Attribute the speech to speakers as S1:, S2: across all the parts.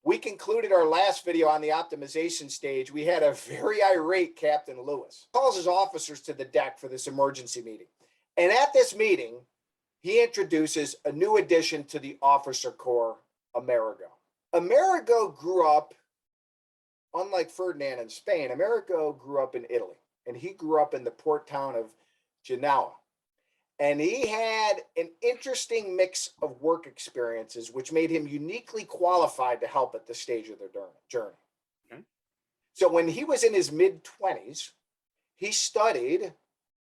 S1: We concluded our last video on the optimization stage. We had a very irate Captain Lewis. He calls his officers to the deck for this emergency meeting. And at this meeting, he introduces a new addition to the officer corps, Amerigo. Amerigo grew up, unlike Ferdinand in Spain, Amerigo grew up in Italy, and he grew up in the port town of Genoa. And he had an interesting mix of work experiences, which made him uniquely qualified to help at this stage of their journey. Okay. So when he was in his mid-20s, he studied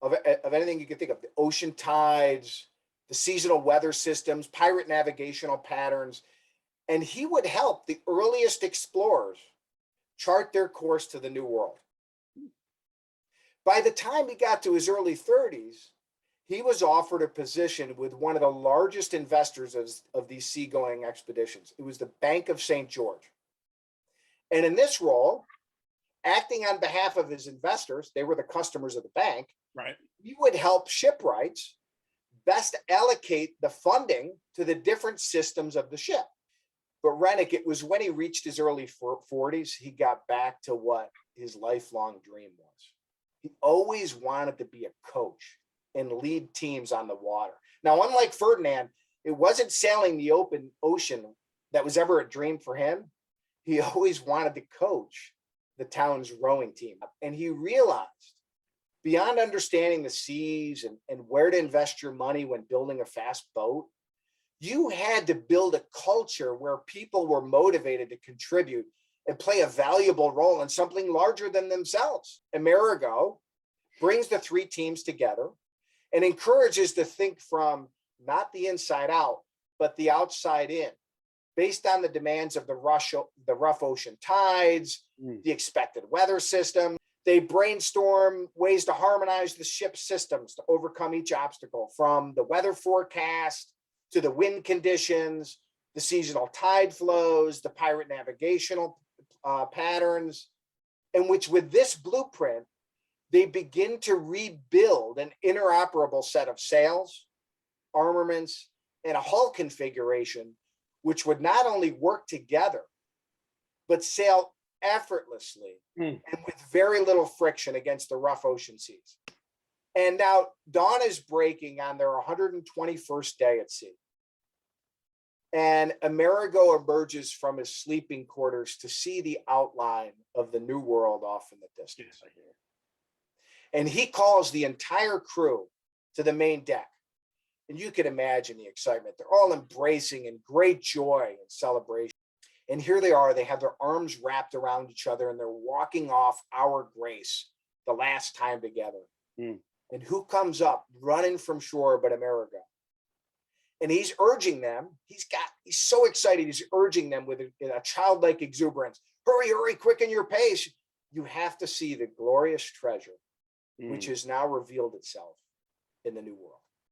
S1: of anything you can think of, the ocean tides, the seasonal weather systems, pirate navigational patterns, and he would help the earliest explorers chart their course to the New World. By the time he got to his early 30s, he was offered a position with one of the largest investors of these seagoing expeditions. It was the Bank of St. George. And in this role, acting on behalf of his investors, they were the customers of the bank,
S2: right?
S1: He would help shipwrights best allocate the funding to the different systems of the ship. But Renick, it was when he reached his early 40s, he got back to what his lifelong dream was. He always wanted to be a coach and lead teams on the water. Now, unlike Ferdinand, it wasn't sailing the open ocean that was ever a dream for him. He always wanted to coach the town's rowing team. And he realized, beyond understanding the seas and where to invest your money when building a fast boat, you had to build a culture where people were motivated to contribute and play a valuable role in something larger than themselves. Amerigo brings the three teams together and encourages to think from not the inside out, but the outside in, based on the demands of the rough ocean tides, the expected weather system. They brainstorm ways to harmonize the ship's systems to overcome each obstacle, from the weather forecast to the wind conditions, the seasonal tide flows, the pirate navigational patterns, in which with this blueprint, they begin to rebuild an interoperable set of sails, armaments, and a hull configuration, which would not only work together, but sail effortlessly and with very little friction against the rough ocean seas. And now dawn is breaking on their 121st day at sea. And Amerigo emerges from his sleeping quarters to see the outline of the New World off in the distance.
S2: Yes,
S1: and he calls the entire crew to the main deck. And you can imagine the excitement. They're all embracing in great joy and celebration. And here they are, they have their arms wrapped around each other and they're walking off our grace the last time together. And who comes up running from shore but Amerigo? And he's urging them, he's so excited, he's urging them with a childlike exuberance. Hurry, hurry, quicken your pace. You have to see the glorious treasure, which has now revealed itself in the New World.